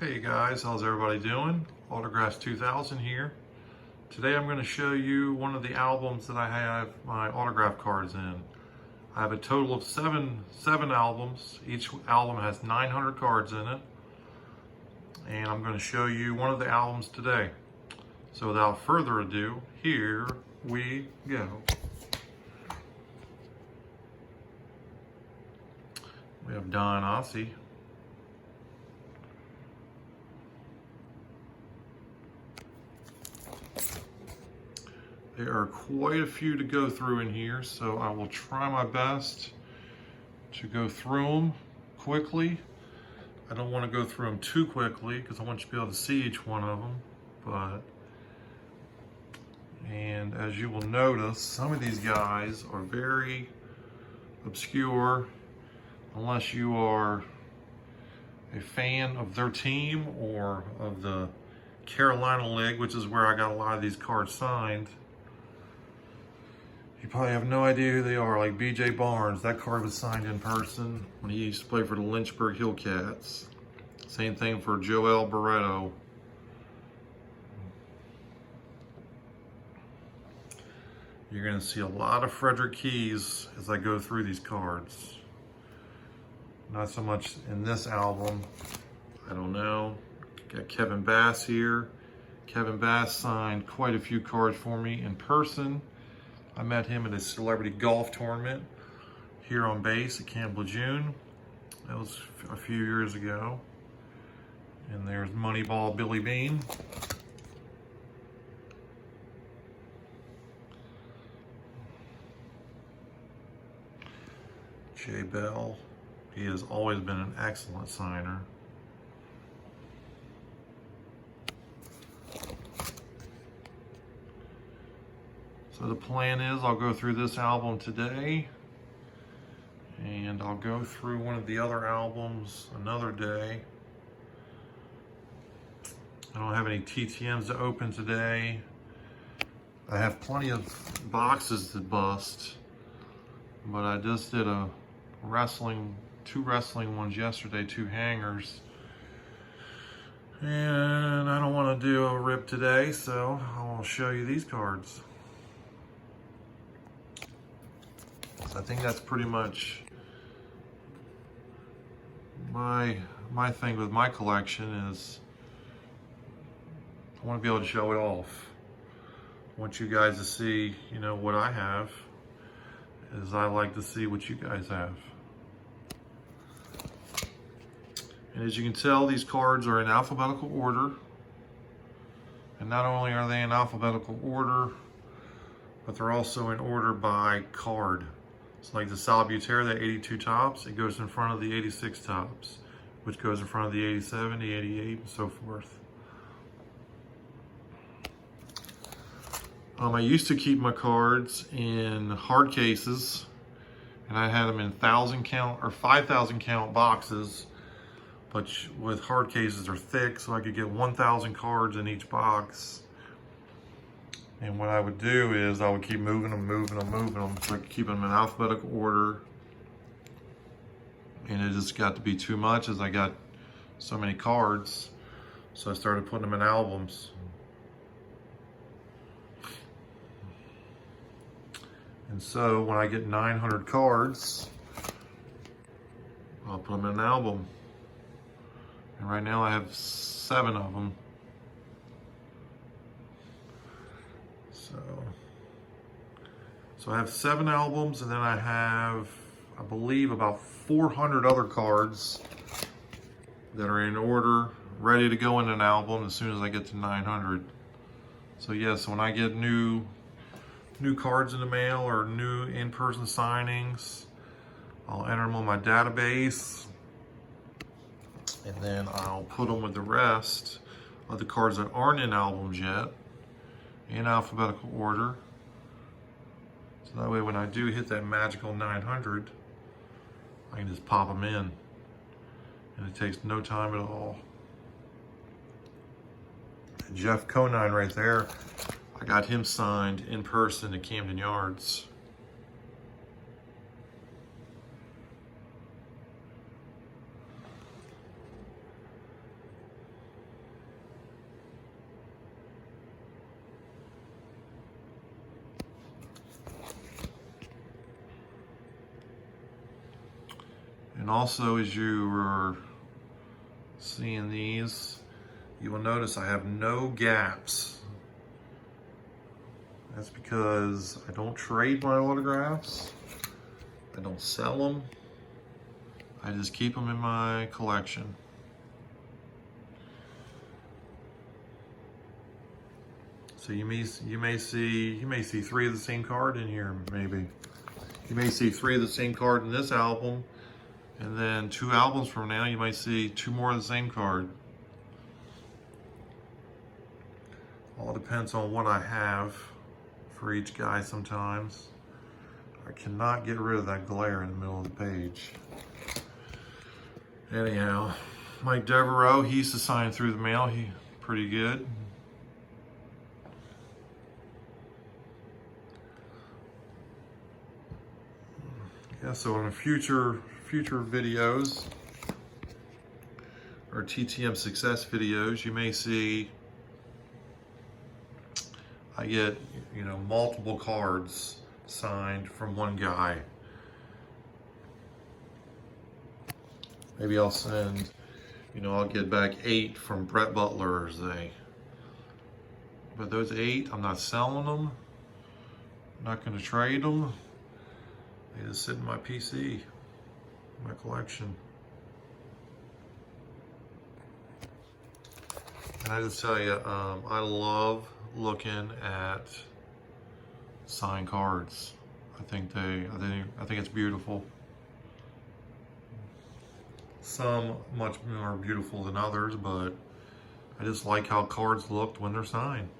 Hey guys, how's everybody doing? Autographs 2000 here. Today I'm going to show you one of the albums that I have my autograph cards in. I have a total of seven albums. Each album has 900 cards in it. And I'm going to show you one of the albums today. So without further ado, here we go. We have Don Ossie. There are quite a few to go through in here, so I will try my best to go through them quickly. I don't want to go through them too quickly because I want you to be able to see each one of them. And as you will notice, some of these guys are very obscure unless you are a fan of their team or of the Carolina League, which is where I got a lot of these cards signed. You probably have no idea who they are, like B.J. Barnes. That card was signed in person when he used to play for the Lynchburg Hillcats. Same thing for Joel Barreto. You're going to see a lot of Frederick Keys as I go through these cards. Not so much in this album. I don't know. Got Kevin Bass here. Kevin Bass signed quite a few cards for me in person. I met him at a celebrity golf tournament here on base at Camp Lejeune. That was a few years ago. And there's Moneyball Billy Bean. Jay Bell. He has always been an excellent signer. So the plan is I'll go through this album today, and I'll go through one of the other albums another day. I don't have any TTMs to open today. I have plenty of boxes to bust, but I just did two wrestling ones yesterday, 2 hangers. And I don't want to do a rip today, so I'll show you these cards. I think that's pretty much my thing with my collection is I want to be able to show it off. I want you guys to see, what I have, as I like to see what you guys have. And as you can tell, these cards are in alphabetical order. And not only are they in alphabetical order, but they're also in order by card. So like the Salbuterra, the 82 tops, it goes in front of the 86 tops, which goes in front of the 87, the 88, and so forth. I used to keep my cards in hard cases, and I had them in 1,000 count or 5,000 count boxes, but with hard cases they're thick, so I could get 1,000 cards in each box. And what I would do is I would keep moving them, so I could keep them in alphabetical order. And it just got to be too much as I got so many cards. So I started putting them in albums. And so when I get 900 cards, I'll put them in an album. And right now I have 7 of them. So I have 7 albums, and then I have, I believe, about 400 other cards that are in order, ready to go in an album as soon as I get to 900. So yes, when I get new cards in the mail or new in-person signings, I'll enter them on my database, and then I'll put them with the rest of the cards that aren't in albums yet, in alphabetical order. So that way when I do hit that magical 900, I can just pop them in. And it takes no time at all. Jeff Conine right there, I got him signed in person at Camden Yards. And also, as you are seeing these, you will notice I have no gaps. That's because I don't trade my autographs. I don't sell them. I just keep them in my collection. So you may see 3 of the same card in here, maybe. You may see 3 of the same card in this album, and then 2 albums from now you might see 2 more of the same card. All depends on what I have for each guy sometimes. I cannot get rid of that glare in the middle of the page. Anyhow, Mike Devereaux, he used to sign through the mail. He pretty good. Yeah, so in future videos or TTM success videos, you may see I get, multiple cards signed from one guy. Maybe I'll send, I'll get back 8 from Brett Butler, say. But those 8, I'm not selling them. I'm not going to trade them. They just sit in my PC, my collection. And I just tell you, I love looking at signed cards. I think it's beautiful. Some much more beautiful than others, but I just like how cards look when they're signed.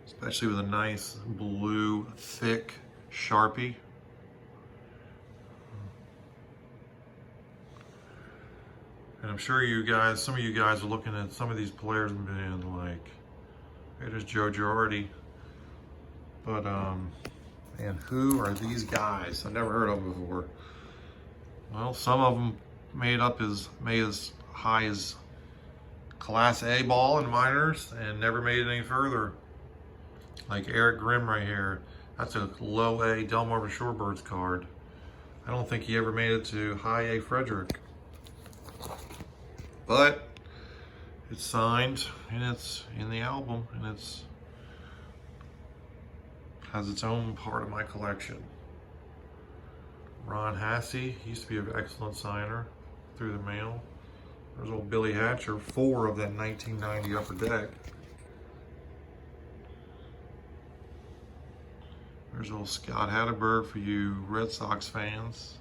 Especially with a nice blue, thick Sharpie. And I'm sure some of you guys are looking at some of these players and being like, hey, there's Joe Girardi. But, and who are these guys? I've never heard of them before. Well, some of them made as high as Class A ball in minors and never made it any further. Like Eric Grimm right here. That's a low A Delmarva Shorebirds card. I don't think he ever made it to high A Frederick. But it's signed and it's in the album and it's has its own part of my collection. Ron Hassey, he used to be an excellent signer through the mail. There's old Billy Hatcher, 4 of that 1990 Upper Deck. There's old Scott Hatterberg for you Red Sox fans.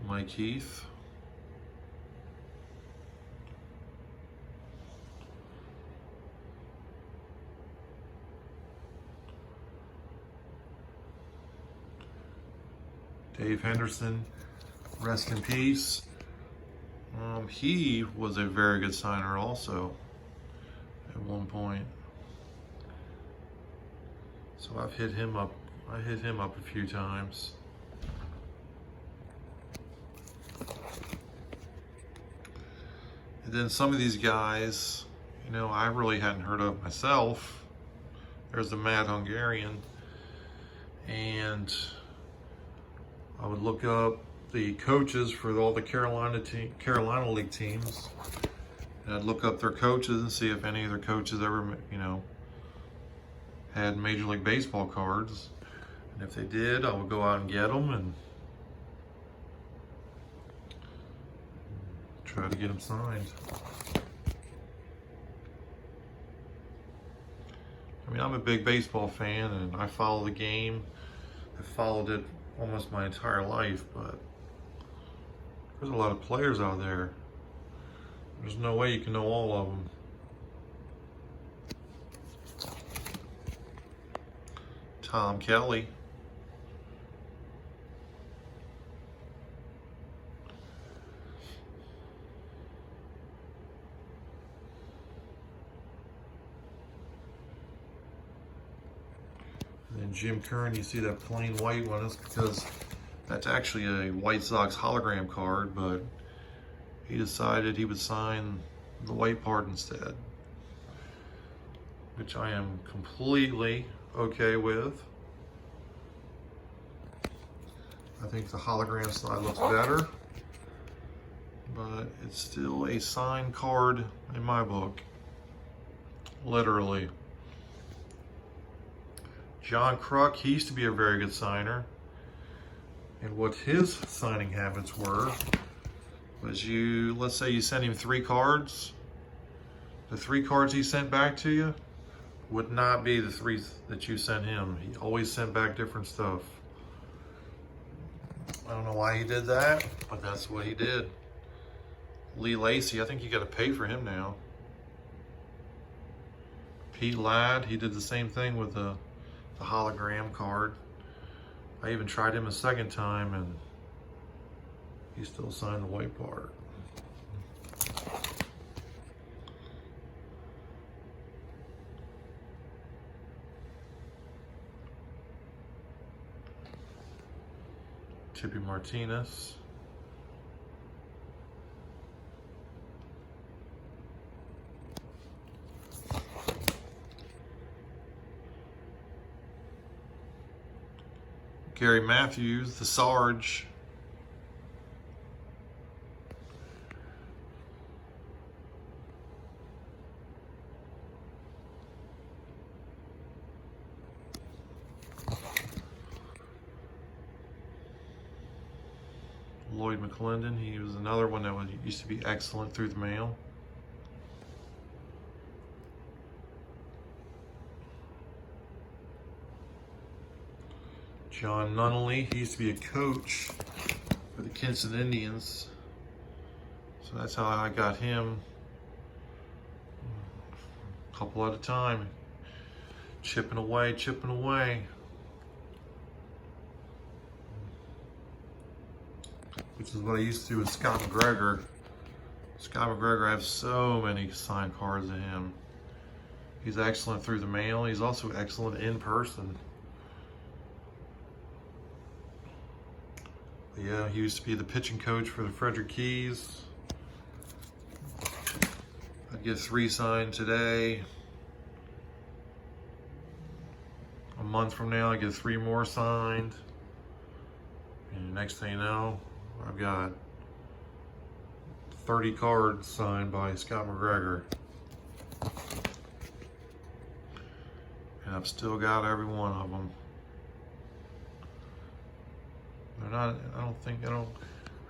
Mike Heath. Dave Henderson, rest in peace. He was a very good signer also at one point. So I've hit him up. I hit him up a few times. And then some of these guys, I really hadn't heard of myself. There's the Mad Hungarian. And I would look up the coaches for all the Carolina League teams. And I'd look up their coaches and see if any of their coaches ever, had Major League Baseball cards. And if they did, I would go out and get them and try to get them signed. I'm a big baseball fan and I follow the game. I've followed it almost my entire life, but there's a lot of players out there. There's no way you can know all of them. Tom Kelly. And then Jim Kern, you see that plain white one. That's because that's actually a White Sox hologram card, but he decided he would sign the white part instead, which I am completely okay with. I think the hologram side looks better, but it's still a signed card in my book, literally. John Kruk, he used to be a very good signer, and what his signing habits were was let's say you sent him 3 cards, the 3 cards he sent back to you would not be the 3 that you sent him. He always sent back different stuff. I don't know why he did that, but that's what he did. Lee Lacy, I think you got to pay for him now. Pete Ladd, he did the same thing with the hologram card. I even tried him a second time and he still signed the white part. Chippy Martinez. Gary Matthews, the Sarge. Lloyd McClendon, he was another one that used to be excellent through the mail. John Nunnally, he used to be a coach for the Kinston Indians. So that's how I got him. A couple at a time. Chipping away, chipping away. Which is what I used to do with Scott McGregor. Scott McGregor, I have so many signed cards of him. He's excellent through the mail. He's also excellent in person. Yeah, he used to be the pitching coach for the Frederick Keys. I'd get 3 signed today. A month from now, I get 3 more signed. And next thing you know, I've got 30 cards signed by Scott McGregor. And I've still got every one of them. They're not, I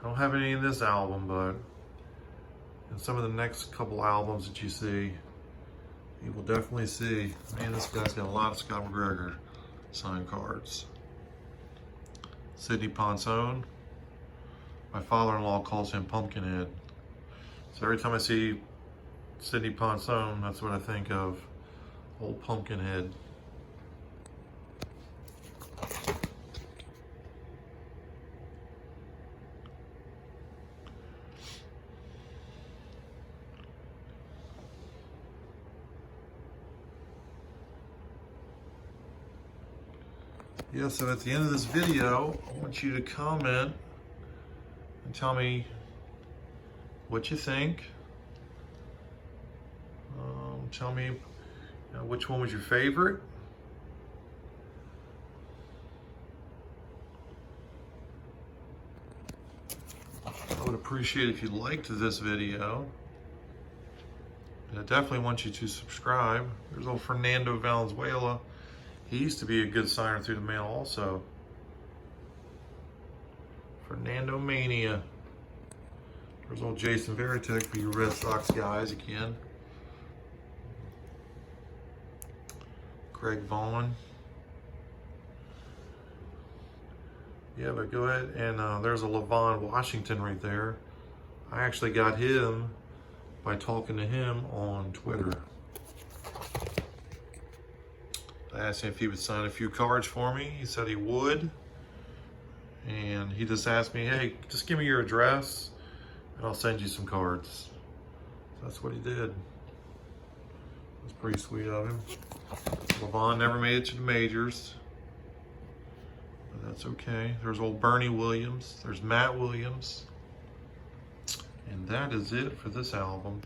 don't have any in this album, but in some of the next couple albums that you see, you will definitely see, man, this guy's got a lot of Scott McGregor signed cards. Sidney Ponson. My father-in-law calls him Pumpkinhead. So every time I see Sidney Ponson, that's what I think of, old Pumpkinhead. Yeah, so at the end of this video, I want you to comment and tell me what you think. Tell me which one was your favorite. I would appreciate if you liked this video. And I definitely want you to subscribe. There's old Fernando Valenzuela. He used to be a good signer through the mail also. Fernando Mania. There's old Jason Varitek for you Red Sox guys again. Greg Vaughn. Yeah, but go ahead and there's a Levon Washington right there. I actually got him by talking to him on Twitter. I asked him if he would sign a few cards for me. He said he would. And he just asked me, hey, just give me your address and I'll send you some cards. So that's what he did. That's pretty sweet of him. Levon never made it to the majors. But that's okay. There's old Bernie Williams. There's Matt Williams. And that is it for this album.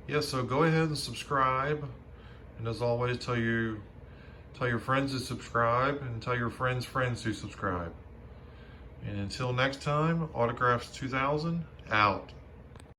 Yeah, so go ahead and subscribe. And as always, tell your friends to subscribe, and tell your friends' friends to subscribe. And until next time, Autographs 2000 out.